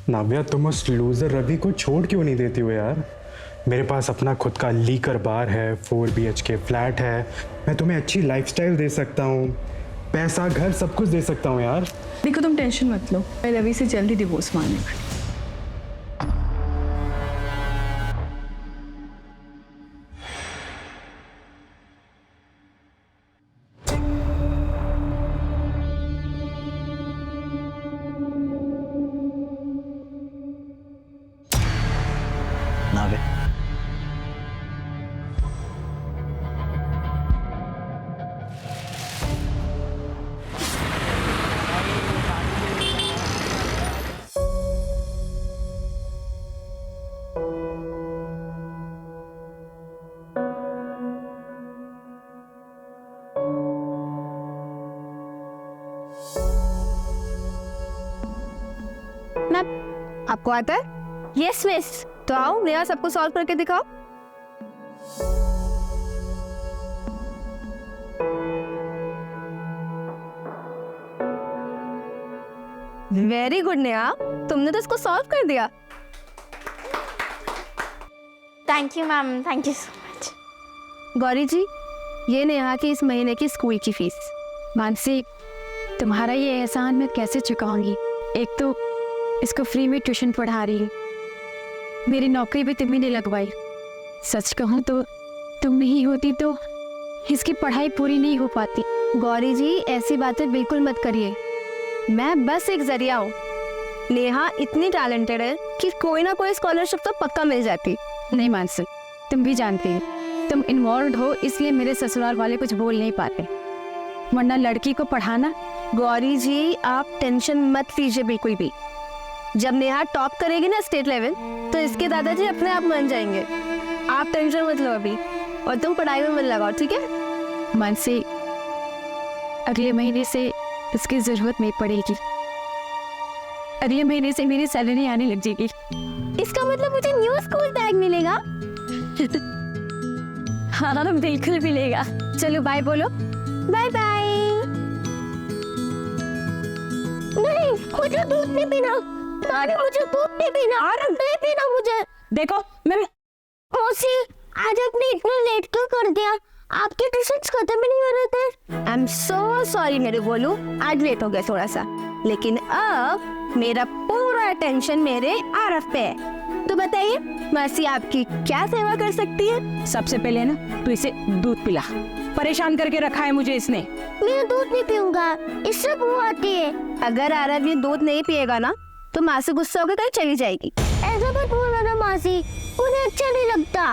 नाव्या, तुम उस लूजर रवि को छोड़ क्यों नहीं देती हो यार? मेरे पास अपना खुद का लीकर बार है, 4 BHK फ्लैट है, मैं तुम्हें अच्छी लाइफस्टाइल दे सकता हूँ, पैसा घर सब कुछ दे सकता हूँ यार। देखो तुम टेंशन मत लो, मैं रवि से जल्दी डिवोर्स मांगने वाली। नावे, मैम आपको आता है? Yes miss. तो आओ नया सबको सॉल्व करके दिखाओ। वेरी गुड नेहा, तुमने तो इसको सॉल्व कर दिया। Thank you ma'am, thank you so much. Gauri ji, ये नेहा की इस महीने की स्कूल की फीस। मानसी, तुम्हारा ये एहसान मैं कैसे चुकाऊंगी? एक तो इसको फ्री में ट्यूशन पढ़ा रही है, मेरी नौकरी भी तुम्ही ने लगवाई। सच कहूँ तो तुम नहीं होती तो इसकी पढ़ाई पूरी नहीं हो पाती। गौरी जी ऐसी बातें बिल्कुल मत करिए, मैं बस एक जरिया हूँ। नेहा इतनी टैलेंटेड है कि कोई ना कोई स्कॉलरशिप तो पक्का मिल जाती। नहीं मानसी, तुम भी जानती हो, तुम इन्वॉल्व हो इसलिए मेरे ससुराल वाले कुछ बोल नहीं पाते, वरना लड़की को पढ़ाना। गौरी जी आप टेंशन मत लीजिए बिल्कुल भी। जब नेहा टॉप करेगी ना स्टेट लेवल, तो इसके दादाजी अपने आप मान जाएंगे। आप टेंशन मत लो अभी, और तुम पढ़ाई में मन लगाओ, ठीक है? मानसी, अगले महीने से इसकी जरूरत नहीं पड़ेगी, अगले महीने से मेरी सैलरी आने लग जाएगी। इसका मतलब मुझे न्यू स्कूल बैग मिलेगा? हाँ बिल्कुल मिलेगा। चलो बाय बोलो। Bye bye. नहीं, मुझे दूध नहीं पीना। अरे मुझे दूध नहीं पीना। अरे नहीं पीना मुझे। देखो मैं मौसी, आज आपने इतना लेट क्यों कर दिया? आपके ट्यूशंस खत्म ही नहीं हो रहे थे। आई एम सो सॉरी मेरे बोलू, आज लेट हो गया थोड़ा सा, लेकिन अब मेरा पूरा अटेंशन मेरे आरफ पे है। तो बताइए मौसी आपकी क्या सेवा कर सकती है? सबसे पहले ना तू इसे दूध पिला, परेशान करके रखा है मुझे इसने। मैं दूध नहीं पीऊंगा, इससे बू आती है। अगर आरव ये दूध नहीं पिएगा ना तो माँ से गुस्सा होकर कहीं चली जाएगी। ऐसा मत बोलो ना मासी, उन्हें अच्छा नहीं लगता।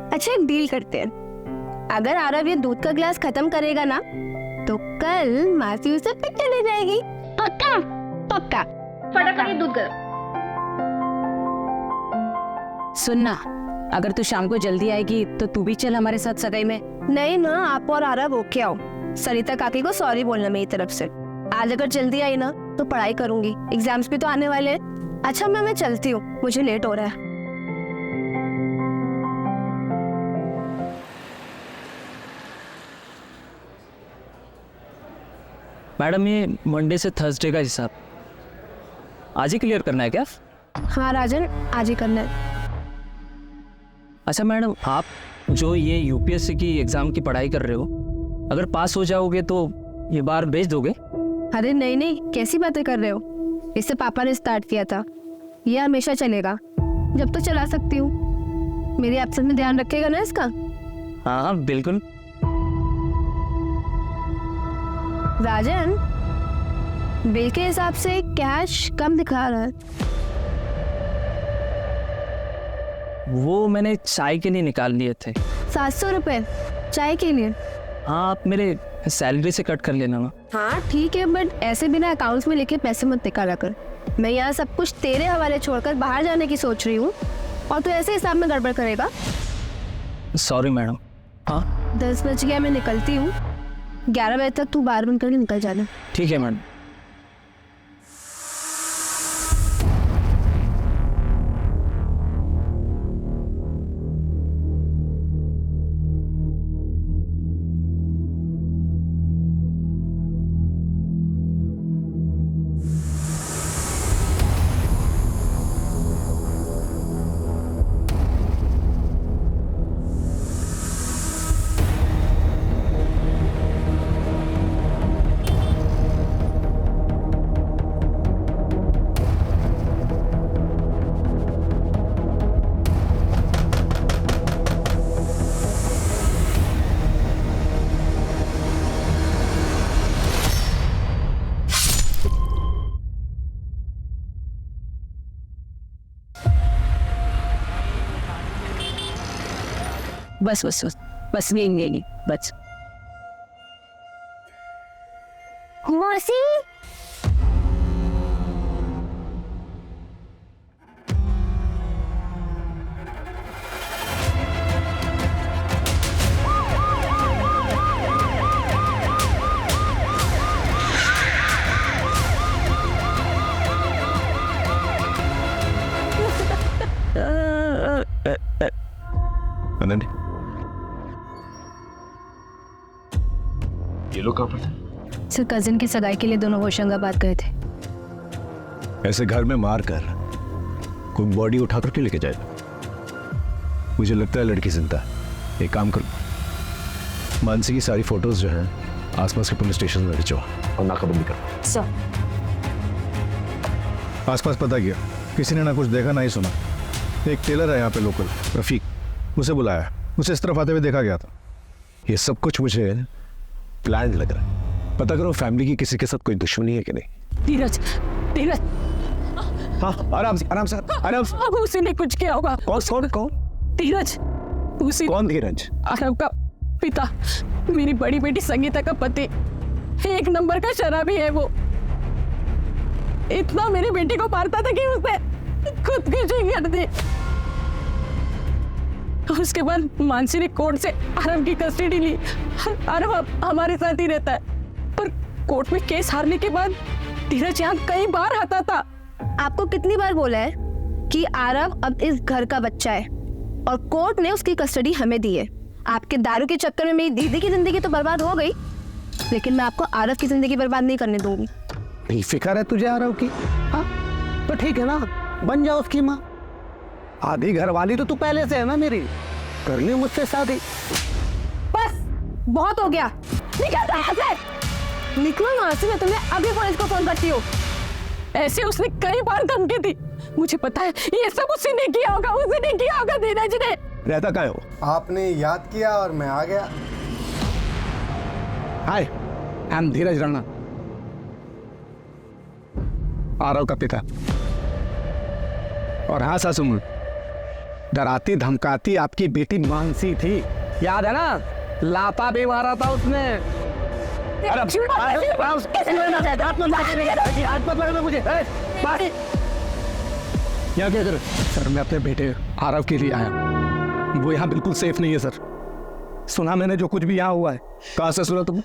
अच्छा एक डील करते हैं, अगर आरव ये दूध का गिलास खत्म करेगा ना तो कल मासी उसे पिटने ले जाएगी। पक्का? पक्का। फटाफट दूध गर्म। सुनना, अगर तू शाम को जल्दी आएगी तो तू भी चल हमारे साथ सगाई में। नहीं ना, आप और आरव होके आओ। सरिता काकी को सॉरी बोलना मेरी तरफ से। आज अगर जल्दी आई ना तो पढ़ाई करूंगी, एग्जाम्स भी तो आने वाले हैं। अच्छा मैं चलती हूँ, मुझे लेट हो रहा है। मैडम ये मंडे से थर्सडे का हिसाब आज ही क्लियर करना है क्या? हाँ राजन, आज ही करना है। अच्छा मैडम, आप जो ये यूपीएससी की एग्जाम की पढ़ाई कर रहे हो, अगर पास हो जाओगे तो ये बार भेज दोगे? अरे नहीं नहीं, कैसी बातें कर रहे हो? इससे पापा ने स्टार्ट किया था, ये हमेशा चलेगा जब तो चला सकती हूँ। मेरी एब्सेंस में ध्यान रखेगा ना इसका? हाँ बिल्कुल। राजन, बिल के हिसाब से कैश कम दिखा रहा है। वो मैंने चाय के लिए निकाल लिए थे। 700 रुपए चाय के लिए? हाँ, आप मेरे सैलरी से कट कर लेना ना। हाँ ठीक है, बट ऐसे बिना अकाउंट्स में लिखे पैसे मत निकाला कर। मैं यहाँ सब कुछ तेरे हवाले छोड़कर बाहर जाने की सोच रही हूँ और तू ऐसे हिसाब में गड़बड़ करेगा। Sorry madam. हाँ 10 बज गया, मैं निकलती हूँ। 11 बजे तक तू बाहर बंद करके निकल जाना। ठीक है मैडम। बस बस बस बस यही बस। मौसी अनंत, ये लोग कहाँ पर थे? सर कजिन की सगाई के लिए दोनों होशंगाबाद गए थे। ऐसे घर में मार कर कोई बॉडी उठा कर क्यों लेके जाएगा? मुझे लगता है लड़की जिंदा है। एक काम करो, मानसी की सारी फोटोज जो हैं आसपास के पुलिस स्टेशन में भिजवा और नाकाबंदी करो। सर आसपास पता किया, किसी ने ना कुछ देखा ना ही सुना। एक टेलर है यहाँ पे लोकल, रफीक, उसे बुलाया, उसे इस तरफ आते हुए देखा गया था। ये सब कुछ मुझे प्लान लग रहा है। पता करो फैमिली की किसी के साथ कोई दुश्मनी है कि नहीं। धीरज धीरज, हाँ आराम से आराम से आराम से। अब उसी ने कुछ किया होगा। कौन कौन कौन धीरज, उसी कौन धीरज? आरव का पिता, मेरी बड़ी बेटी संगीता का पति। एक नंबर का शराबी है वो। इतना मेरी बेटी को मारता था कि उसने खुदकुशी कर दी। उसके बाद मानसी ने कोर्ट से आरव की कस्टडी ली। आरव अब हमारे साथ ही रहता है, पर कोर्ट में केस हारने के बाद धीरज यहाँ कई बार आता था। आपको कितनी बार बोला है कि आरव अब इस घर का बच्चा है और कोर्ट ने उसकी कस्टडी हमें दी है। आपके दारू के चक्कर में मेरी दीदी की जिंदगी तो बर्बाद हो गई, लेकिन मैं आपको आरव की जिंदगी बर्बाद नहीं करने दूंगी। नहीं फिक्र है तुझे आरव की? हाँ तो ठीक है ना, बन जाओ उसकी माँ। आधी घर वाली तो तू पहले से है ना मेरी, कर ली मुझसे शादी। बस बहुत हो गया, निकल यहाँ से, निकलो यहाँ से। मैं तुम्हें अभी पुलिस को फोन करती हूँ। ऐसे उसने कई बार धमकी दी। मुझे पता है ये सब उसी ने किया होगा, उसी ने किया होगा धीरज ने। रहता कहाँ है वो? आपने याद किया और मैं आ गया। हाय, आई एम धीरज राणा, आरव का पिता। और हाँ सासू, डराती धमकाती आपकी बेटी मानसी थी, याद है ना? लाता भी मारा था उसने। यहाँ क्या कर? सर मैं अपने बेटे आरव के लिए आया, वो यहाँ बिल्कुल सेफ नहीं है सर। सुना मैंने जो कुछ भी यहाँ हुआ है। कहाँ से सुना तुमने?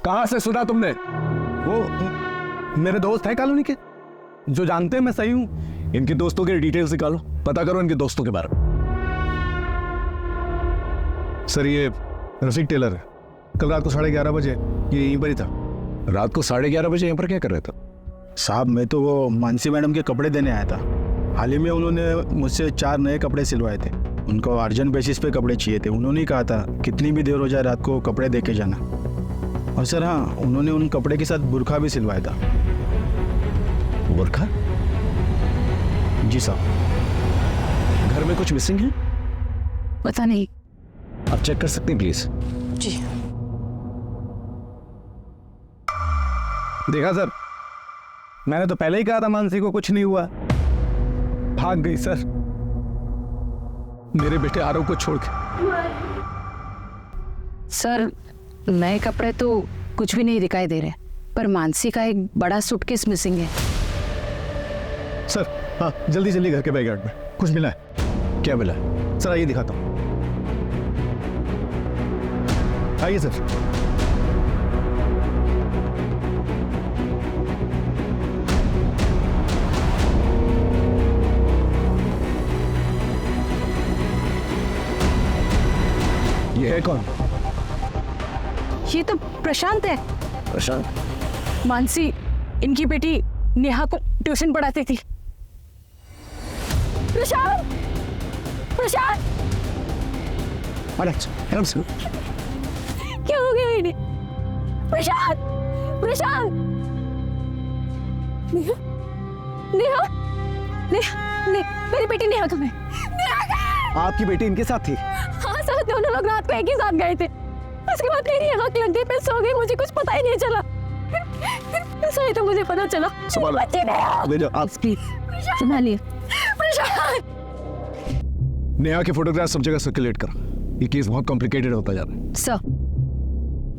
कहाँ से सुना तुमने? वो मेरे दोस्त हैं कॉलोनी के, जो जानते हैं मैं सही हूँ। इनके दोस्तों के डिटेल्स निकालो, पता करो इनके दोस्तों के बारे में। सर ये रफीक टेलर है, कल रात को 11:30 बजे ये यहीं पर ही था। रात को 11:30 बजे यहाँ पर क्या कर रहा था? साहब मैं तो वो मानसी मैडम के कपड़े देने आया था। हाल ही में उन्होंने मुझसे 4 नए कपड़े सिलवाए थे, उनको अर्जेंट बेसिस पे कपड़े चाहिए थे। उन्होंने ही कहा था कितनी भी देर हो जाए रात को कपड़े दे के जाना। और सर हाँ, उन्होंने उन कपड़े के साथ बुरखा भी सिलवाया था। बुरखा? जी साहब। घर में कुछ मिसिंग है? पता नहीं। आप चेक कर सकते हैं प्लीज? जी। देखा सर, मैंने तो पहले ही कहा था मानसी को कुछ नहीं हुआ। भाग गई सर, मेरे बेटे आरव को छोड़ के। सर नए कपड़े तो कुछ भी नहीं दिखाई दे रहे, पर मानसी का एक बड़ा सूटकेस मिसिंग है। सर हाँ, जल्दी जल्दी घर के बैकयार्ड में कुछ मिला है। क्या मिला है? सर आइए दिखाता हूँ, आइए सर। ये है कौन? ये तो प्रशांत है। प्रशांत? मानसी इनकी बेटी नेहा को ट्यूशन पढ़ाती थी। प्रशांत, प्रशांत, आराम से। क्या हो गया इन्हें? प्रशांत, प्रशांत, नेहा, नेहा, नेहा, मेरी बेटी नेहा कहाँ है? आपकी बेटी इनके साथ थी? हाँ सर, दोनों लोग रात को एक ही साथ गए थे। उसके बाद मेरी आँख लग गई, मैं सो गई, मुझे कुछ पता ही नहीं चला। सही तो मुझे पता चला बच्चे ने। संभालिए। नेहा के फोटोग्राफ सब जगह सर्कुलेट करो। ये केस बहुत कॉम्प्लिकेटेड होता जा रहा है।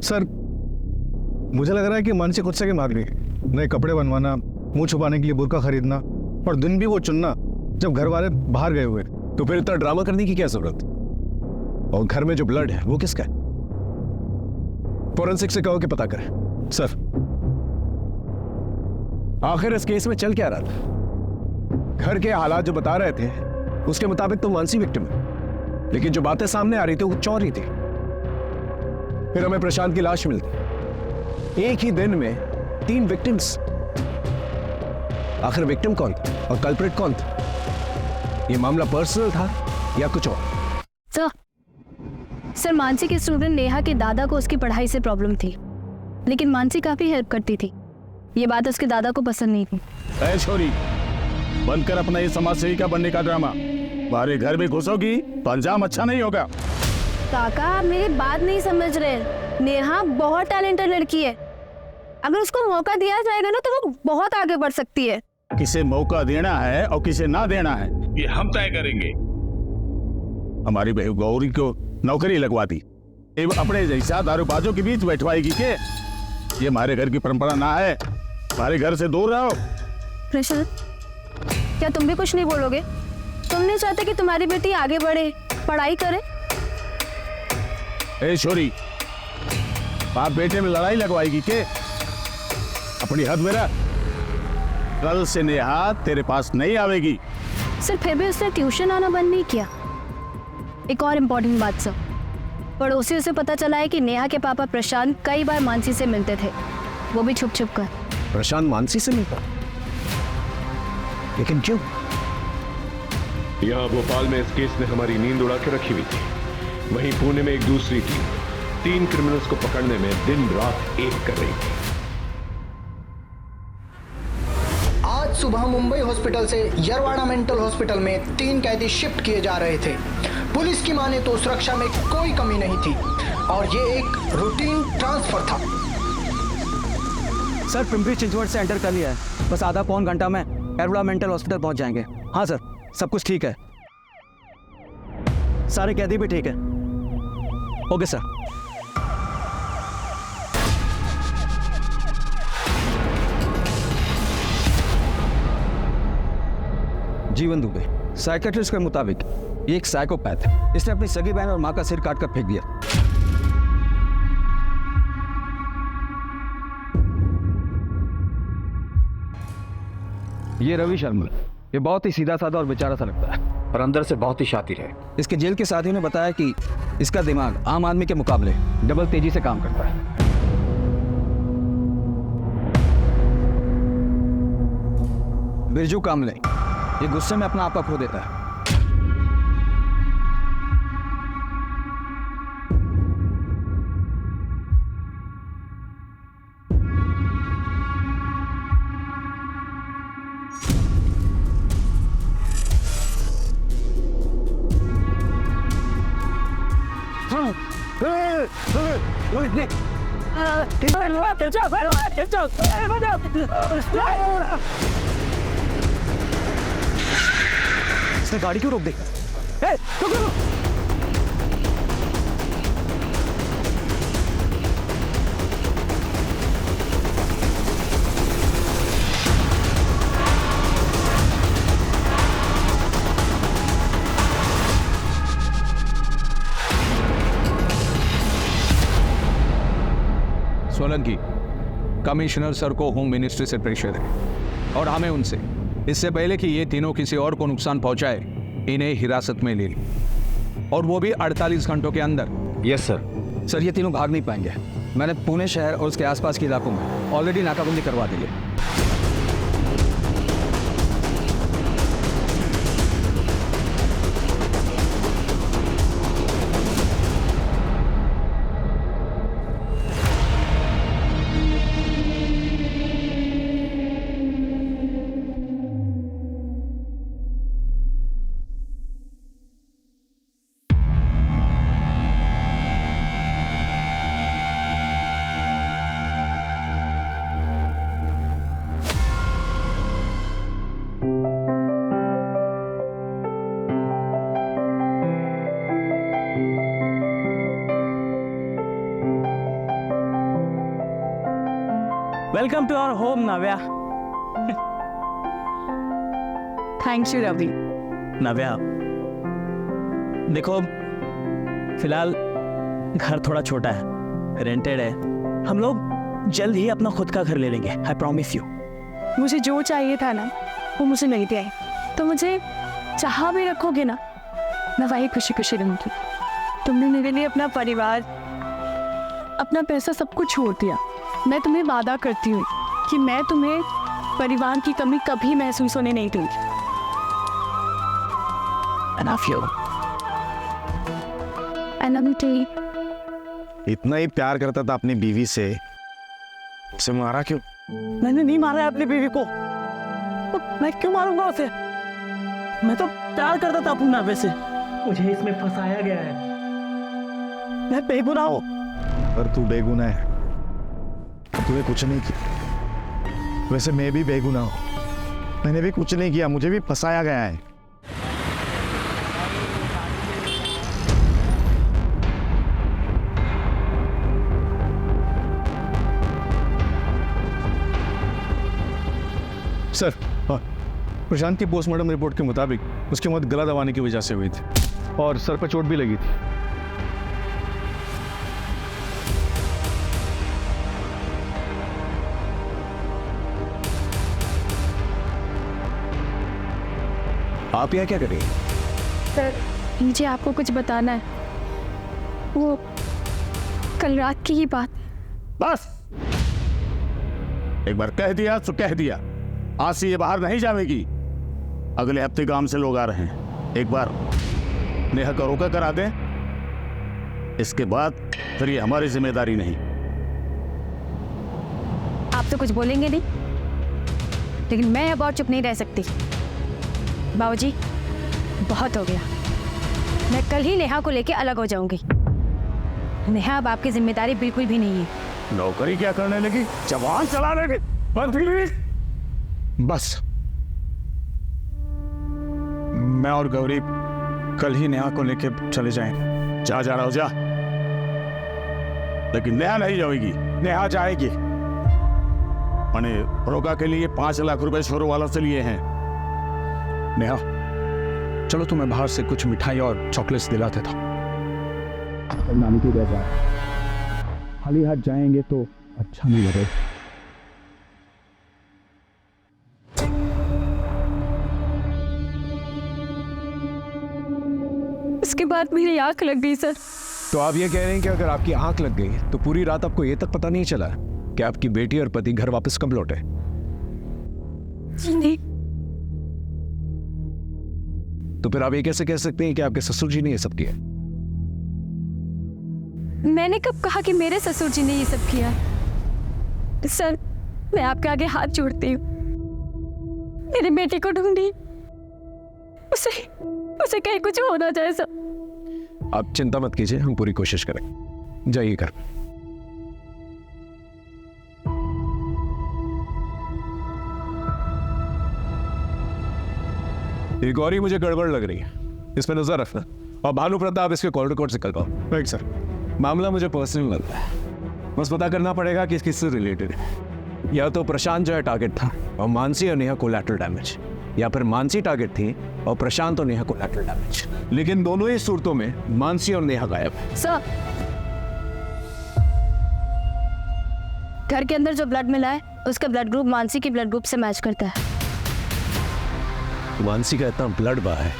सर मुझे लग रहा है कि मानसी खुद से के मांग रही है। नए कपड़े बनवाना, मुंह छुपाने के लिए बुर्का खरीदना, और दिन भी वो चुनना जब घर वाले बाहर गए हुए। तो फिर इतना ड्रामा करने की क्या जरूरत? और घर में जो ब्लड है वो किसका है? फोरेंसिक से कहो कि पता करें। सर आखिर इस केस में चल क्या रहा था? घर के हालात जो बता रहे थे उसके मुताबिक तो मानसी विक्टिम है, लेकिन जो बातें सामने आ रही थी वो चौरी थी। फिर हमें प्रशांत की लाश मिलती। एक ही दिन में 3 विक्टिम्स। आखिर विक्टिम कौन था और कल्प्रिट कौन था? ये मामला पर्सनल था या कुछ और? सर मानसी के स्टूडेंट नेहा के दादा को उसकी पढ़ाई से प्रॉब्लम थी, लेकिन मानसी काफी हेल्प करती थी। ये बात उसके दादा को पसंद नहीं थी। ऐ छोरी, बंद कर अपना ये समाज सेविका बनने का ड्रामा। हमारे घर में घुसोगी तो अंजाम अच्छा नहीं होगा। काका आप मेरी बात नहीं समझ रहे। नेहा बहुत टैलेंटेड लड़की है, अगर उसको मौका दिया जाएगा ना तो वो बहुत आगे बढ़ सकती है। किसे मौका देना है और किसे ना देना है ये हम तय करेंगे। हमारी बहू गौरी को नौकरी लगवा दी, एवं अपने जैसा दारूबाजों के बीच बैठवाएगी के? ये हमारे घर की परंपरा ना है। हमारे घर से दूर रहो। प्रशांत, क्या तुम भी कुछ नहीं बोलोगे? तुम नहीं चाहते कि तुम्हारी बेटी आगे बढ़े, पढ़ाई करे? ए छोरी, बाप बेटे में लड़ाई लगवाएगी के? अपनी हद में रह। कल से नेहा तेरे पास नहीं आवेगी। सर फिर भी उसने ट्यूशन आना बंद नहीं किया। एक और इम्पोर्टेंट बात सर, पड़ोसियों से पता चला है कि नेहा के पापा प्रशांत कई बार मानसी से मिलते थे, वो भी छुप छुप कर। प्रशांत मानसी से मिलता? लेकिन क्यों? यहाँ भोपाल में इस केस ने हमारी नींद उड़ा के रखी हुई थी। वहीं पुणे में एक दूसरी टीम 3 क्रिमिनल्स को पकड़ने में दिन रात एक कर रही थी। आज सुबह मुंबई हॉस्पिटल से यरवाड़ा मेंटल हॉस्पिटल में 3 कैदी शिफ्ट किए जा रहे थे। पुलिस की माने तो सुरक्षा में कोई कमी नहीं थी और ये एक रूटीन ट्रांसफर था। सर पिंपरी चिंचवड से एंटर कर लिया है, बस आधा पौन घंटा में यरवाड़ा मेंटल हॉस्पिटल पहुंच जाएंगे। हाँ सर, सब कुछ ठीक है, सारे कैदी भी ठीक है। Okay sir. जीवन दुबे साइकेट्रिस्ट के मुताबिक ये एक साइकोपैथ है। इसने अपनी सगी बहन और मां का सिर काट कर फेंक दिया। ये रवि शर्मा, ये बहुत ही सीधा साधा और बेचारा सा लगता है, पर अंदर से बहुत ही शातिर है। इसके जेल के साथियों ने बताया कि इसका दिमाग आम आदमी के मुकाबले डबल तेजी से काम करता है। बिरजू कामले, ये गुस्से में अपना आपा खो देता है। इसने गाड़ी क्यों रोक दी? रुको। सोलंकी, कमिश्नर सर को होम मिनिस्ट्री से प्रेशर है और हमें उनसे इससे पहले कि ये तीनों किसी और को नुकसान पहुंचाए इन्हें हिरासत में ले ली, और वो भी 48 घंटों के अंदर। Yes sir. सर ये तीनों भाग नहीं पाएंगे। मैंने पुणे शहर और उसके आसपास के इलाकों में ऑलरेडी नाकाबंदी करवा दी है। Welcome to our home Navya. Thank you Ravi. Navya देखो, फिलहाल घर थोड़ा छोटा है, रेंटेड है। हम लोग जल्द ही अपना खुद का घर ले लेंगे, आई प्रॉमिस यू। मुझे जो चाहिए था ना वो मुझे मिल गया है, तो मुझे जहाँ भी रखोगे ना मैं वही खुशी खुशी रहूंगी। तुमने मेरे लिए अपना परिवार, अपना पैसा सब कुछ छोड़ दिया। मैं तुम्हें वादा करती हूँ कि मैं तुम्हें परिवार की कमी कभी महसूस होने नहीं दूंगी। I love you. I love you too. इतना ही प्यार करता था अपनी बीवी से, उसे मारा क्यों? मैंने नहीं मारा है अपनी बीवी को, तो मैं क्यों मारूंगा उसे? मैं तो प्यार करता था अपनी नावे से। मुझे इसमें फंसाया गया है। मैं बेगुनाह हूँ। पर तू बेगुनाह है, तूने कुछ नहीं किया। वैसे मैं भी बेगुनाह हूँ, मैंने भी कुछ नहीं किया, मुझे भी फंसाया गया है। सर, प्रशांत की पोस्टमार्टम रिपोर्ट के मुताबिक उसकी मौत गला दबाने की वजह से हुई थी और सर पर चोट भी लगी थी। आप यहाँ क्या कर रही हैं? सर, मुझे आपको कुछ बताना है। वो कल रात की ही बात। बस एक बार कह दिया तो कह दिया, आज से ये बाहर नहीं जाएगी। अगले हफ्ते गांव से लोग आ रहे हैं, एक बार नेहा का रोका करा दें, इसके बाद फिर ये हमारी जिम्मेदारी नहीं। आप तो कुछ बोलेंगे नहीं, लेकिन मैं अब और चुप नहीं रह सकती। बाबूजी, बहुत हो गया। मैं कल ही नेहा को लेके अलग हो जाऊंगी। नेहा अब आपकी जिम्मेदारी बिल्कुल भी नहीं है। नौकरी क्या करने लगी, जवान चला लगी। बस मैं और गौरी कल ही नेहा को लेके चले जाएंगे। जा रहा हो जा, लेकिन नेहा नहीं जाएगी। नेहा जाएगी। मैंने रोका के लिए 5 लाख रुपए शोरों वालों से लिए हैं। नेहा, चलो तुम्हें बाहर से कुछ मिठाई और चॉकलेट्स दिलाते था। नानी की घर जा, खाली हाथ जाएंगे तो अच्छा नहीं लगेगा। उसके बाद मेरी आंख लग गई सर। तो आप ये कह रहे हैं कि अगर आपकी आंख लग गई तो पूरी रात आपको ये तक पता नहीं चला कि आपकी बेटी और पति घर वापस कब लौटे? जी नहीं। तो फिर आप ये कैसे कह सकते हैं कि आपके ससुर जी ने ये सब किया? मैंने कब कहा कि मेरे ससुर जी ने ये सब किया? सर, मैं आपके आगे हाथ जोड़ती हूँ, मेरी बेटी को ढूंढी, उसे कहीं कुछ हो ना जाए सर। आप चिंता मत कीजिए, हम पूरी कोशिश करेंगे। जाइए घर। ये गौरी मुझे गड़बड़ लग रही है, इस पे नजर रखना। और भानु प्रताप इसके कॉल रिकॉर्ड से निकलवाओ। Right sir. मामला मुझे पर्सनल लग रहा है, बस पता करना पड़ेगा कि किससे रिलेटेड है। या तो प्रशांत जो है टारगेट था और मानसी और नेहा कोलैटरल डैमेज, या फिर मानसी टारगेट थी और प्रशांत और नेहा कोलैटरल डैमेज। लेकिन दोनों ही सूरतों में मानसी और नेहा गायब है। सर, घर के अंदर जो ब्लड मिला है उसका ब्लड ग्रुप मानसी के ब्लड ग्रुप से मैच करता है। मानसी का इतना ब्लड बहा है,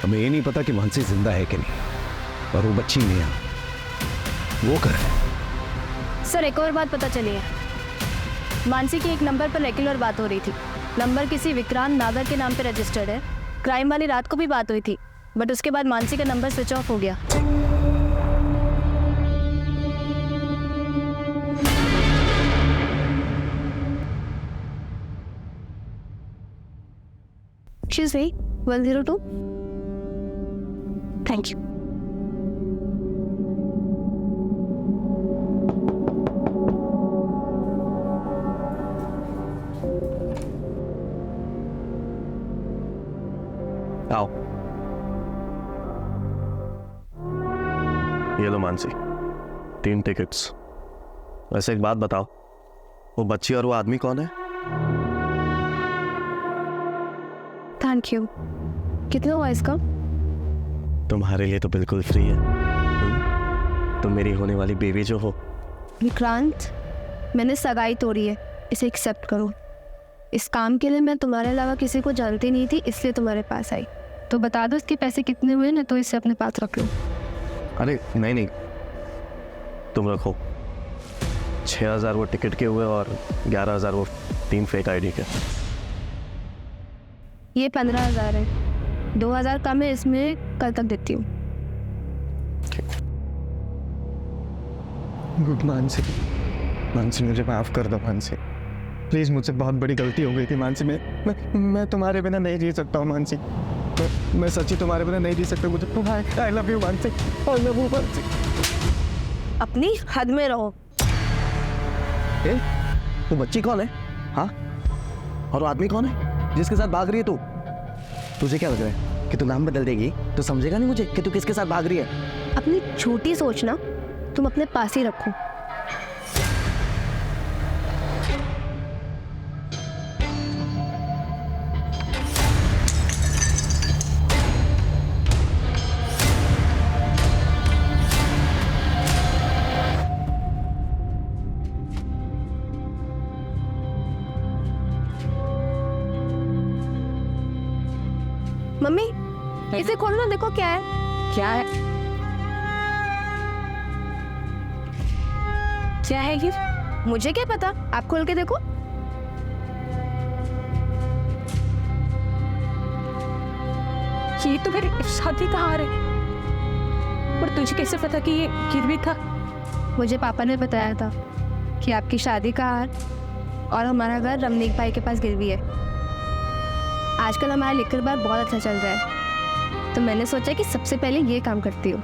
हमें ये नहीं पता कि मानसी जिंदा है कि नहीं। और वो बच्ची नेहा, वो कर सर, एक और बात पता चली है। मानसी की एक नंबर पर रेगुलर बात हो रही थी। नंबर किसी विक्रांत नागर के नाम पे रजिस्टर्ड है। क्राइम वाली रात को भी बात हुई थी, बट उसके बाद मानसी का नंबर स्विच ऑफ हो गया। Excuse me, 102? Thank you. आओ, ये लो मानसी, 3 टिकट्स। वैसे एक बात बताओ, वो बच्ची और वो आदमी कौन है? Thank you. कितना हुआ इसका? तुम्हारे लिए तो बिल्कुल फ्री है। तुम मेरी होने वाली बेबी जो हो। विक्रांत, मैंने सगाई तोड़ी है, इसे एक्सेप्ट करो। इस काम के लिए मैं तुम्हारे अलावा किसी को जानती नहीं थी, इसलिए तुम्हारे पास आई। तो बता दो इसके पैसे कितने हुए ना, तो इसे अपने पास रख लो। अरे नहीं, तुम रखो। 6,000 वो टिकट के हुए और 11,000 वो 3 फेक आईडी के। ये 15,000 है, 2,000 कम है, इसमें कल तक देती हूँ। मानसी, मुझे माफ़ कर दो मानसी, प्लीज़। मुझसे बहुत बड़ी गलती हो गई थी मानसी। मैं तुम्हारे बिना नहीं जी सकता हूँ मानसी। मैं सच्ची तुम्हारे बिना नहीं जी सकता। मुझे I love you Mansi, I love you Mansi. अपनी हद में रहो। वो बच्ची कौन है? हाँ, और वो आदमी कौन है जिसके साथ भाग रही है तू? तुझे क्या लग रहा है कि तू नाम बदल देगी तो समझेगा नहीं मुझे कि तू किसके साथ भाग रही है? अपनी छोटी सोच ना तुम अपने पास ही रखो। मम्मी, इसे खोलो, देखो क्या है। क्या है? क्या है ये? मुझे क्या पता, आप खोल के देखो। ये तो मेरी शादी का हार है। पर तुझे कैसे पता कि ये गिरवी था? मुझे पापा ने बताया था कि आपकी शादी का हार और हमारा घर रमनीक भाई के पास गिरवी है। आजकल हमारा लिकर बार बहुत अच्छा चल रहा है, तो मैंने सोचा कि सबसे पहले ये काम करती हूँ।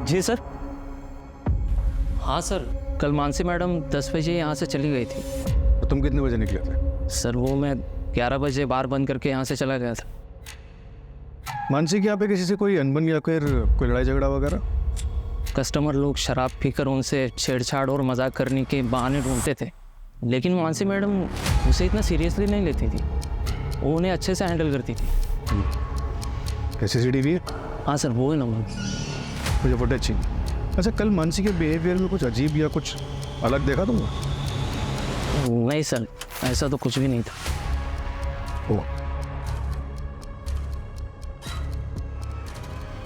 जी सर। हाँ सर, कल मानसी मैडम 10 बजे यहाँ से चली गई थी। तो तुम कितने बजे निकले थे? सर वो मैं 11 बजे बार बंद करके यहाँ से चला गया था। मानसी के यहाँ पे किसी से कोई अनबन या फिर कोई लड़ाई झगड़ा वगैरह? कस्टमर लोग शराब पीकर उनसे छेड़छाड़ और मजाक करने के बहाने ढूंढते थे, लेकिन मानसी मैडम उसे इतना सीरियसली नहीं लेती थी। वो उन्हें अच्छे से हैंडल करती थी। CCTV है? हाँ सर, वो है नंबर। मुझे फुटेज चाहिए। अच्छा, कल मानसी के बिहेवियर में कुछ अजीब या कुछ अलग देखा तुमने? नहीं सर, ऐसा तो कुछ भी नहीं था।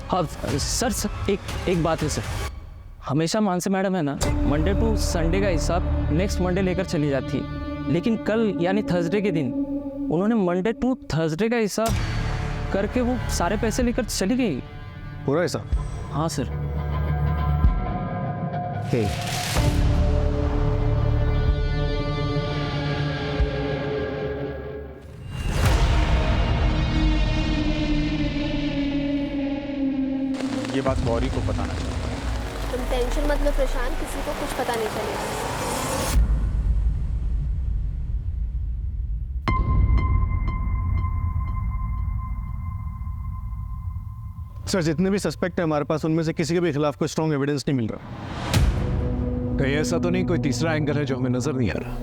हाँ सर, एक बात है सर। हमेशा मानसी मैडम है ना, मंडे टू संडे का हिसाब नेक्स्ट मंडे लेकर चली जाती है, लेकिन कल यानी थर्सडे के दिन उन्होंने मंडे टू थर्सडे का हिसाब करके वो सारे पैसे लेकर चली गई। पूरा हिसाब? हाँ सर। ये बात गौरी को बताना चाहिए। तुम टेंशन मत लो प्रशांत, किसी को कुछ पता नहीं चलेगा। सर, जितने भी सस्पेक्ट हैं हमारे पास, उनमें से किसी के भी खिलाफ कोई स्ट्रॉन्ग एविडेंस नहीं मिल रहा। कहीं ऐसा तो नहीं कोई तीसरा एंगल है जो हमें नजर नहीं आ रहा?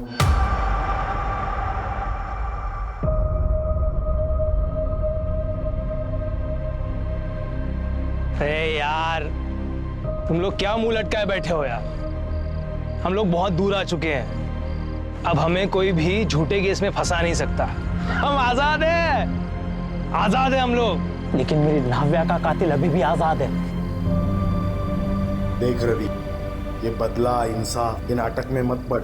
अरे यार, तुम लोग क्या मुंह लटकाए बैठे हो यार? हम लोग बहुत दूर आ चुके हैं। अब हमें कोई भी झूठे केस में फंसा नहीं सकता। हम आजाद हैं, आजाद हैं हम लोग। लेकिन मेरी नाव्या का कातिल अभी भी आजाद है। देख रवि, ये बदला, इंसाफ, ये नाटक में मत पड़।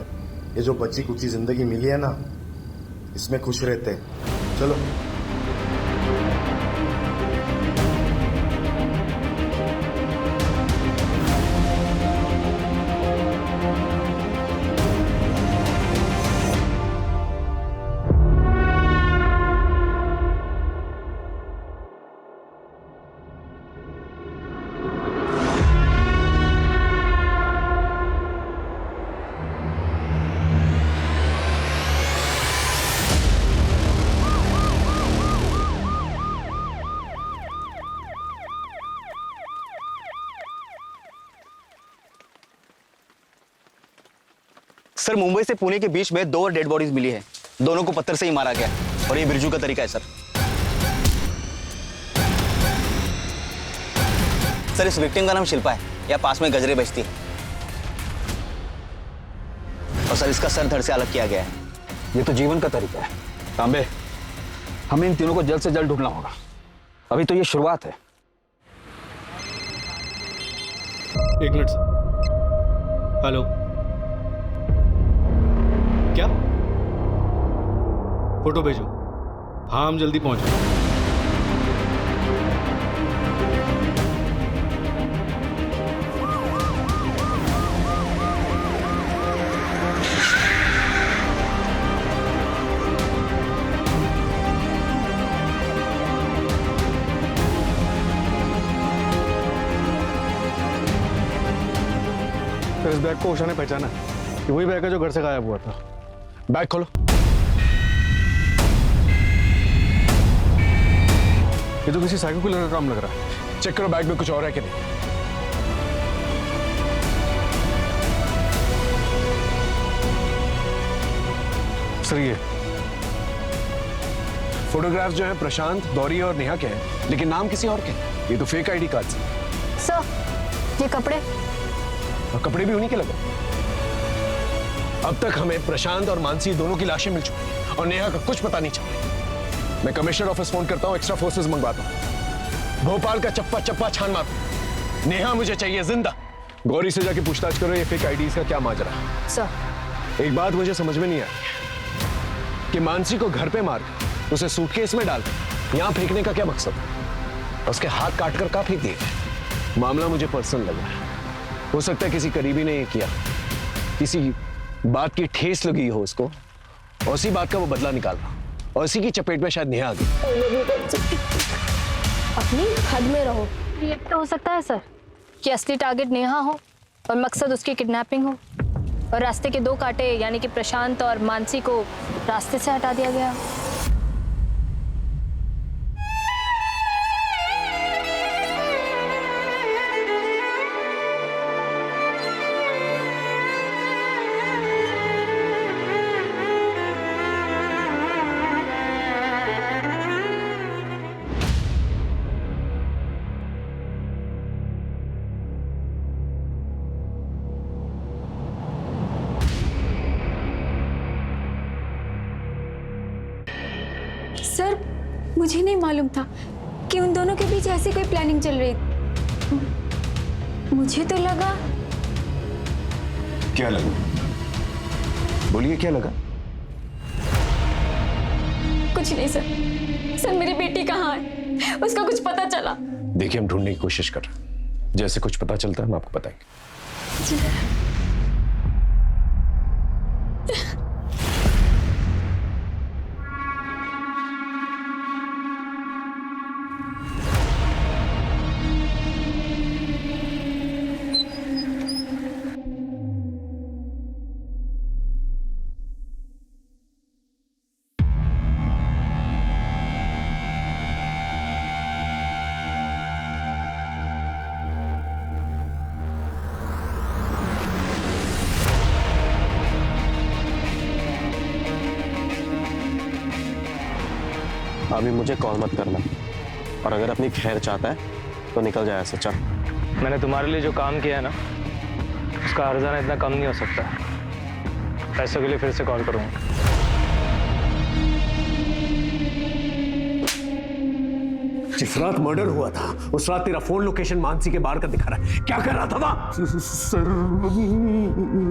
ये जो बची कुची जिंदगी मिली है ना, इसमें खुश रहते हैं। चलो। सर मुंबई से पुणे के बीच में 2 और डेड बॉडीज मिली है। दोनों को पत्थर से ही मारा गया और ये बिरजू का तरीका है सर। सर इस विक्टिम का नाम शिल्पा है, या पास में गजरे बेचती है। और सर इसका सर धड़ से अलग किया गया है। ये तो जीवन का तरीका है। तांबे, हमें इन तीनों को जल्द से जल्द ढूंढना होगा। अभी तो ये शुरुआत है। एक मिनट सर। हेलो, क्या फोटो भेजो? हाँ हम जल्दी पहुंच रहे हैं। इस बैग को उषा ने पहचाना। ये वही बैग है जो घर से गायब हुआ था। बैग खोलो। ये तो किसी साइको किलर का काम लग रहा है। चेक करो बैग में कुछ और है कि नहीं। सर ये फोटोग्राफ्स जो हैं प्रशांत, गौरी और नेहा के हैं, लेकिन नाम किसी और के हैं। ये तो फेक आईडी कार्ड्स हैं। सर ये कपड़े, और कपड़े भी उन्हीं के लगे। अब तक हमें प्रशांत और मानसी दोनों की लाशें मिल चुकी हैं और नेहा का कुछ पता नहीं चला। मैं कमिश्नर ऑफिस फोन करता हूं, एक्स्ट्रा फोर्सेस मंगवाता हूं, भोपाल का चप्पा चप्पा छान मारता। नेहा मुझे चाहिए जिंदा। गौरी से जाके पूछताछ करो ये फेक आईडीज का क्या माजरा है। सर एक बात मुझे समझ में नहीं आई कि मानसी को घर पे मार उसे सूटकेस में डाल यहां फेंकने का क्या मकसद है? उसके हाथ काटकर कहां फेंक दिए? मामला मुझे पर्सनल लग रहा है। हो सकता है किसी करीबी ने ये किया, किसी बात की ठेस लगी हो उसको और उसी बात का वो बदला निकाल रहा, और इसी की चपेट में शायद नेहा आ गई। अपनी हद में रहो। ये तो हो सकता है सर कि असली टारगेट नेहा हो और मकसद उसकी किडनैपिंग हो, और रास्ते के 2 कांटे यानी कि प्रशांत और मानसी को रास्ते से हटा दिया गया। सर मुझे नहीं मालूम था कि उन दोनों के बीच ऐसी कोई प्लानिंग चल रही। मुझे तो लगा। क्या लगा? बोलिए क्या लगा? कुछ नहीं सर। सर मेरी बेटी कहाँ है? उसका कुछ पता चला? देखिए हम ढूंढने की कोशिश कर रहे हैं, जैसे कुछ पता चलता है हम आपको बताएंगे। अभी मुझे कॉल मत करना, और अगर अपनी खैर चाहता है तो निकल जाए ऐसे। चल, मैंने तुम्हारे लिए जो काम किया है ना, उसका हर्जाना इतना कम नहीं हो सकता। पैसों के लिए फिर से कॉल करूंगा। जिस रात मर्डर हुआ था उस रात तेरा फोन लोकेशन मानसी के बाहर का दिखा रहा है। क्या कर रहा था वहां? सर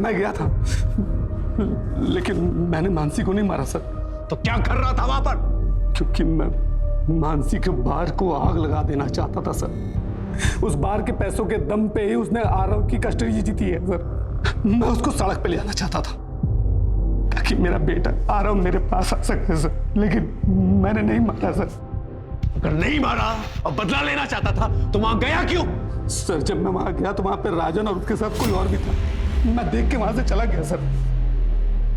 मैं गया था, लेकिन मैंने मानसी को नहीं मारा सर। तो क्या कर रहा था वहां पर? क्योंकि मैं मानसी के बार को आग लगा देना चाहता था सर। उस बार के पैसों के दम पे ही उसने आरव की कस्टडी जीती है सर। मैं उसको सड़क पे ले आना चाहता था ताकि मेरा बेटा आरव मेरे पास आ सके सर, लेकिन मैंने नहीं मारा सर। अगर नहीं मारा और बदला लेना चाहता था तो वहां गया क्यों? सर जब मैं वहां गया तो वहां पे राजन और उसके साथ कोई और भी था। मैं देख के वहां से चला गया सर।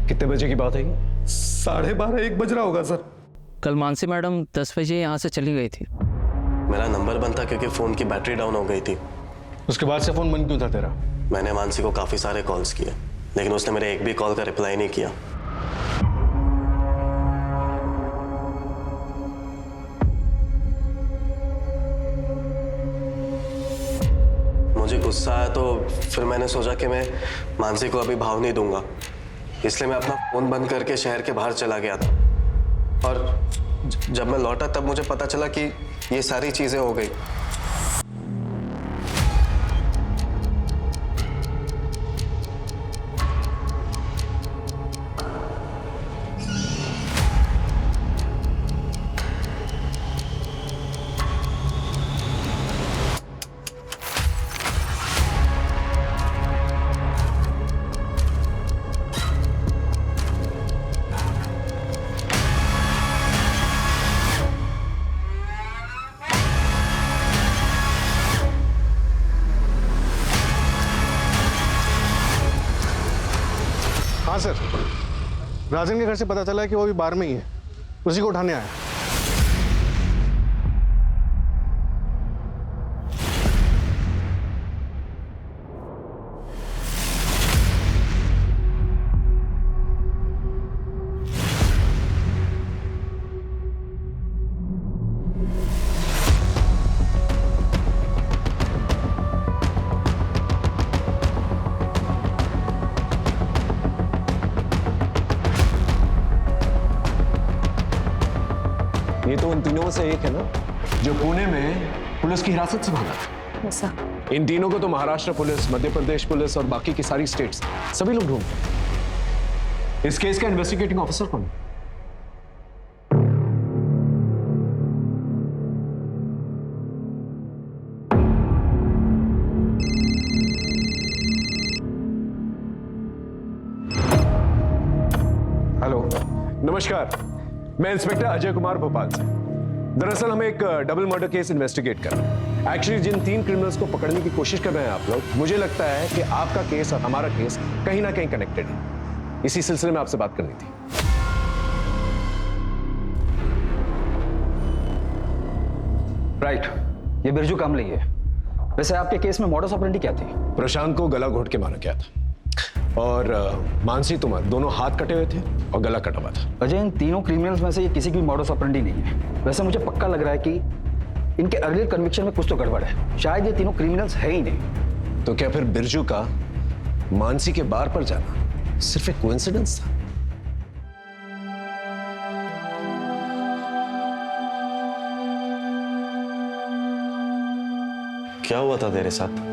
कितने बजे की बात है? 12:30 1 बज रहा होगा सर। कल मानसी मैडम 10 बजे यहाँ से चली गई थी। मेरा नंबर बंद था क्योंकि फोन की बैटरी डाउन हो गई थी। उसके बाद से फोन बंद क्यों था तेरा? मैंने मानसी को काफी सारे कॉल्स किए, लेकिन उसने मेरे एक भी कॉल का रिप्लाई नहीं किया। मुझे गुस्सा आया तो फिर मैंने सोचा कि मैं मानसी को अभी भाव नहीं दूंगा, इसलिए मैं अपना फोन बंद करके शहर के बाहर चला गया था। और जब मैं लौटा तब मुझे पता चला कि ये सारी चीजें हो गई। हाँ सर, राजन के घर से पता चला है कि वो अभी बार में ही है, उसी को उठाने आया। ये तो उन तीनों में से एक है ना, जो पुणे में पुलिस की हिरासत से भागा था। ऐसा इन तीनों को तो महाराष्ट्र पुलिस, मध्य प्रदेश पुलिस और बाकी की सारी स्टेट्स सभी लोग ढूंढते हैं। इस केस का इन्वेस्टिगेटिंग ऑफिसर कौन है? हेलो, नमस्कार, मैं इंस्पेक्टर अजय कुमार भोपाल से। दरअसल हम एक डबल मर्डर केस इन्वेस्टिगेट कर रहे हैं। एक्चुअली जिन 3 क्रिमिनल्स को पकड़ने की कोशिश कर रहे हैं आप लोग, मुझे लगता है कि आपका केस और हमारा केस कहीं ना कहीं कनेक्टेड है। इसी सिलसिले में आपसे बात करनी थी। राइट, ये बिरजू कामले है। वैसे आपके केस में मॉडस ऑपरेंडी क्या थी? प्रशांत को गला घोट के मारा गया था और मानसी तुमर दोनों हाथ कटे हुए थे और गला कटा हुआ था। अजय, इन तीनों क्रिमिनल्स में से ये किसी की भी मॉडस ऑपरेंडी नहीं है। वैसे मुझे पक्का लग रहा है कि इनके अर्लियर कन्विक्शन में कुछ तो गड़बड़ है। शायद ये तीनों क्रिमिनल्स है ही नहीं। तो क्या फिर बिरजू का मानसी के बार पर जाना सिर्फ एक कोइंसिडेंस था? क्या हुआ था तेरे साथ?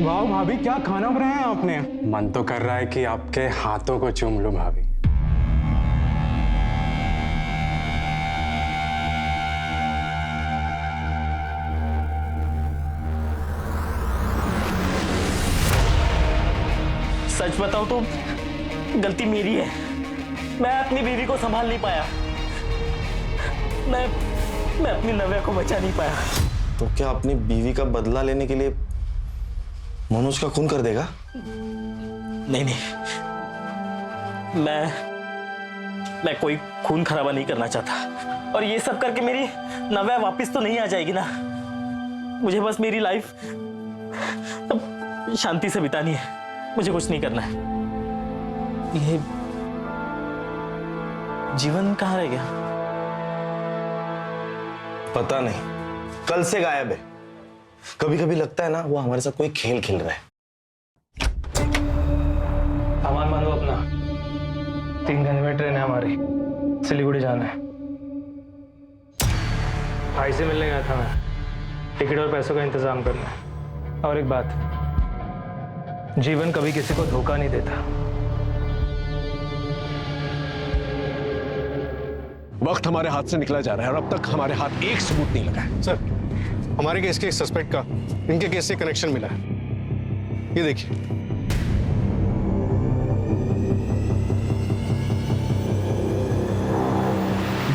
वाह भाभी, क्या खाना बनाया है आपने। मन तो कर रहा है कि आपके हाथों को चूम लूं भाभी। सच बताऊं तो गलती मेरी है। मैं अपनी बीवी को संभाल नहीं पाया। मैं अपनी नव्या को बचा नहीं पाया। तो क्या अपनी बीवी का बदला लेने के लिए मनोज का खून कर देगा? नहीं, मैं कोई खून खराबा नहीं करना चाहता। और ये सब करके मेरी नव्या वापस तो नहीं आ जाएगी ना। मुझे बस मेरी लाइफ अब शांति से बितानी है। मुझे कुछ नहीं करना है। ये जीवन कहाँ रह गया? पता नहीं, कल से गायब है। कभी कभी लगता है ना वो हमारे साथ कोई खेल खेल रहा है। सामान बांधो अपना, 3 घंटे में ट्रेन है हमारी, सिलीगुड़ी जाना है। भाई से मिलने गया था मैं, टिकट और पैसों का इंतजाम करना है। और एक बात, जीवन कभी किसी को धोखा नहीं देता। वक्त हमारे हाथ से निकला जा रहा है और अब तक हमारे हाथ एक सबूत नहीं लगा है। सर, हमारे केस के सस्पेक्ट का इनके केस से कनेक्शन मिला है। ये देखिए।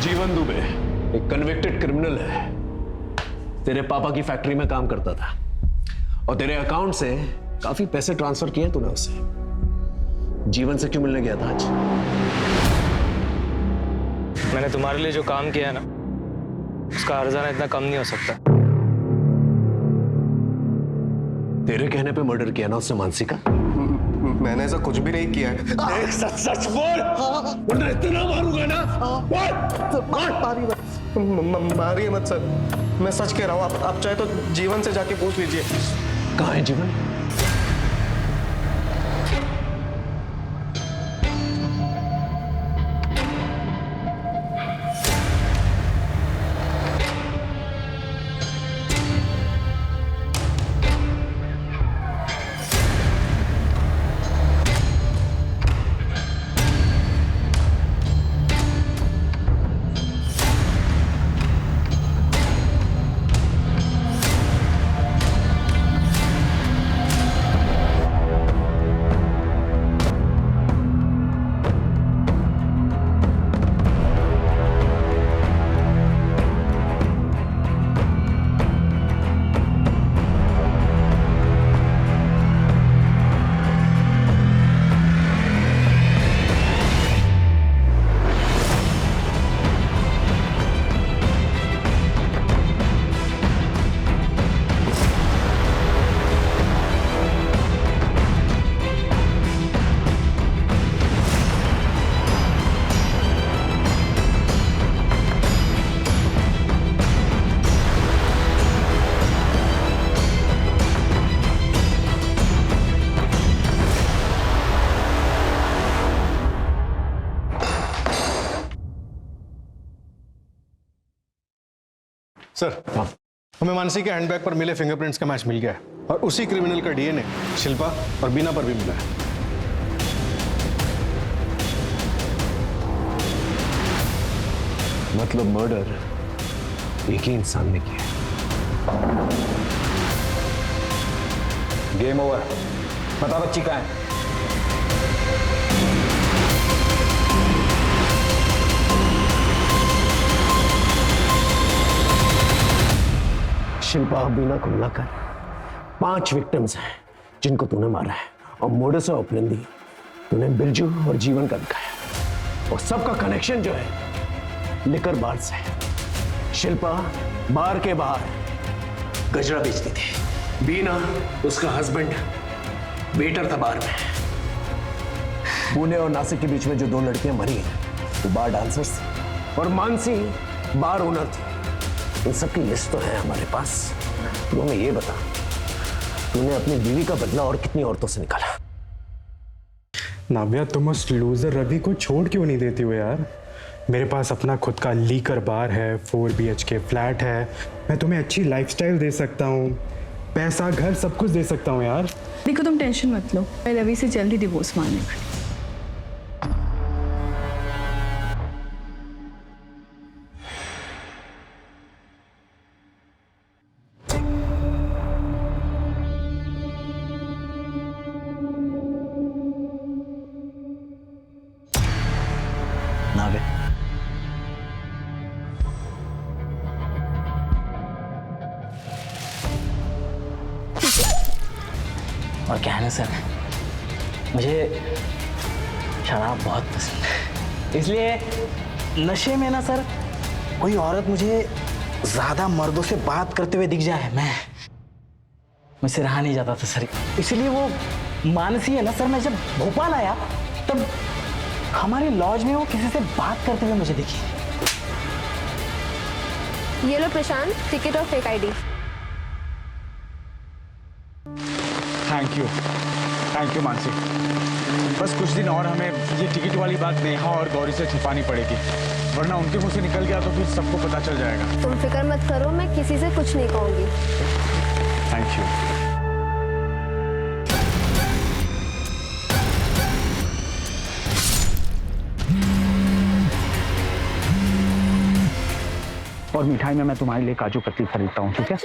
जीवन दुबे एक कन्विक्टेड क्रिमिनल है। तेरे पापा की फैक्ट्री में काम करता था और तेरे अकाउंट से काफी पैसे ट्रांसफर किए तूने उससे। जीवन से क्यों मिलने गया था आज? मैंने तुम्हारे लिए जो काम किया है ना, उसका हर्जाना इतना कम नहीं हो सकता। मेरे कहने पे मर्डर किया ना उसने मानसी का? मैंने ऐसा कुछ भी नहीं किया है। सच सच बोल, वरना इतना मारूंगा ना। मारिए मत सर, मैं सच कह रहा हूँ। आप चाहे तो जीवन से जाके पूछ लीजिए। कहाँ है जीवन? सर, हमें मानसी के हैंडबैग पर मिले फिंगरप्रिंट्स का मैच मिल गया है और उसी क्रिमिनल का डीएनए शिल्पा और बीना पर भी मिला है। मतलब मर्डर एक ही इंसान ने किया। Game over. बता बच्ची कहाँ है? शिल्पा और बीना को मिलाकर 5 विक्टिम्स हैं जिनको तूने मारा है, और मोडस ऑपरेंडी तूने बिरजू और जीवन का दिखाया। और सबका कनेक्शन जो है लिकर बार से है। शिल्पा बार के बाहर गजरा बेचती थी, बीना उसका हस्बैंड वेटर था बार में। पुणे और नासिक के बीच में जो 2 लड़कियां मरी हैं वो बार डांसर्स थी, और मानसी बार ओनर थी। इन सबकी लिस्ट तो है हमारे पास। तू हमें ये बता, तूने अपनी बीवी का बदला और कितनी औरतों से निकाला? नाव्या, तुम उस लूजर रवि को छोड़ क्यों नहीं देती हो यार? मेरे पास अपना खुद का लीकर बार है, 4 BHK फ्लैट है, मैं तुम्हें अच्छी लाइफस्टाइल दे सकता हूँ, पैसा घर सब कुछ दे सकता हूँ यार। देखो तुम टेंशन मत लो, मैं रवि से जल्दी डिवोर्स मांगने वाली। नावे, और क्या है ना सर, मुझे शराब बहुत पसंद है, इसलिए नशे में ना सर कोई औरत मुझे ज्यादा मर्दों से बात करते हुए दिख जाए, मुझसे रहा नहीं जाता था सर। इसलिए वो मानसी है ना सर, मैं जब भोपाल आया तब हमारे लॉज में वो किसी से बात करते हुए मुझे दिखी। ये लो प्रशांत, टिकट और fake ID. Thank you Mansi. बस कुछ दिन और हमें ये टिकट वाली बात नेहा और गौरी से छुपानी पड़ेगी, वरना उनके मुंह से निकल गया तो फिर सबको पता चल जाएगा। तुम फिक्र मत करो, मैं किसी से कुछ नहीं कहूंगी। Thank you. और मिठाई में मैं तुम्हारे लिए काजू कतली खरीदता हूँ, ठीक है?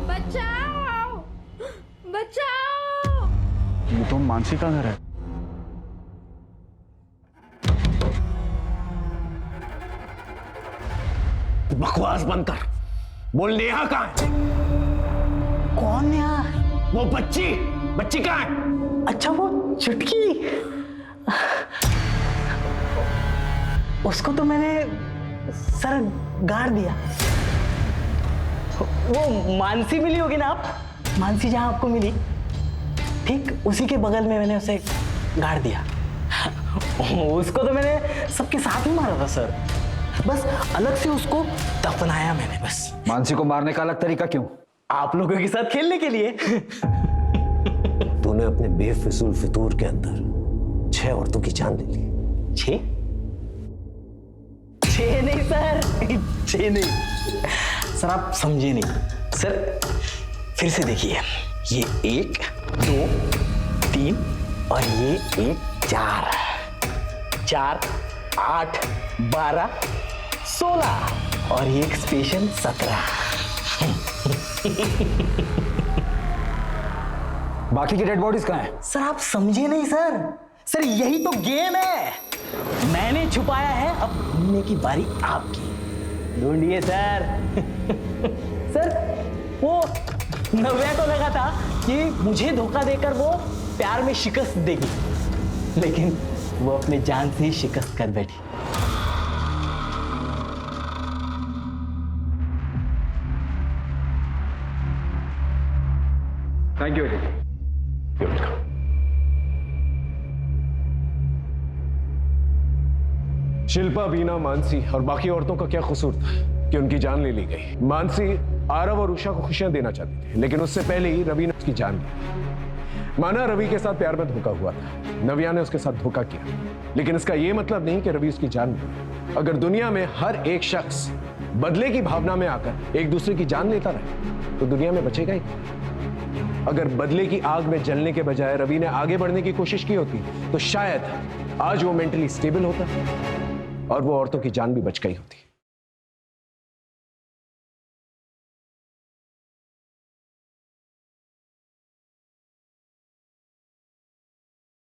बचाओ! बचाओ! ये तो मानसी का घर है। बकवास बंद कर, बोल नेहा कहाँ है? कौन नेहा? वो बच्ची कहाँ है? अच्छा वो चुटकी, उसको तो मैंने सर गाड़ दिया। वो मानसी मिली होगी ना आप? मानसी जहां आपको मिली ठीक उसी के बगल में मैंने उसे गाड़ दिया। उसको तो मैंने सबके साथ ही मारा था सर, बस अलग से उसको दफनाया मैंने बस। मानसी को मारने का अलग तरीका क्यों? आप लोगों के साथ खेलने के लिए। तूने अपने बेफिजूल फितूर के अंदर 6 औरतों की जान ले ली। 6 नहीं सर, 6 नहीं सर, आप समझे नहीं सर। फिर से देखिए, ये 1 2 3 और ये 1 4 4 8 12 16 और एक स्पेशल 17। बाकी की डेड बॉडीज कहाँ हैं? सर आप समझे नहीं सर, सर यही तो गेम है। मैंने छुपाया है, अब ढूंढने की बारी आपकी। ढूंढिए सर। सर वो नव्या को लगा था कि मुझे धोखा देकर वो प्यार में शिकस्त देगी, लेकिन वो अपने जान से ही शिकस्त कर बैठी। Thank you Ajay. शिल्पा, बीना, मानसी और बाकी औरतों का क्या कसूर था कि उनकी जान ले ली गई? मानसी आरव और उषा को खुशियां देना चाहती थी, लेकिन उससे पहले ही रवि ने उसकी जान ली। माना रवि के साथ प्यार में धोखा हुआ था, नव्या ने उसके साथ धोखा किया, लेकिन इसका यह मतलब नहीं कि रवि उसकी जान ली। अगर दुनिया में हर एक शख्स बदले की भावना में आकर एक दूसरे की जान लेता रहे तो दुनिया में बचेगा ही। अगर बदले की आग में जलने के बजाय रवि ने आगे बढ़ने की कोशिश की होती तो शायद आज वो मेंटली स्टेबल होता और वो औरतों की जान भी बच गई होती।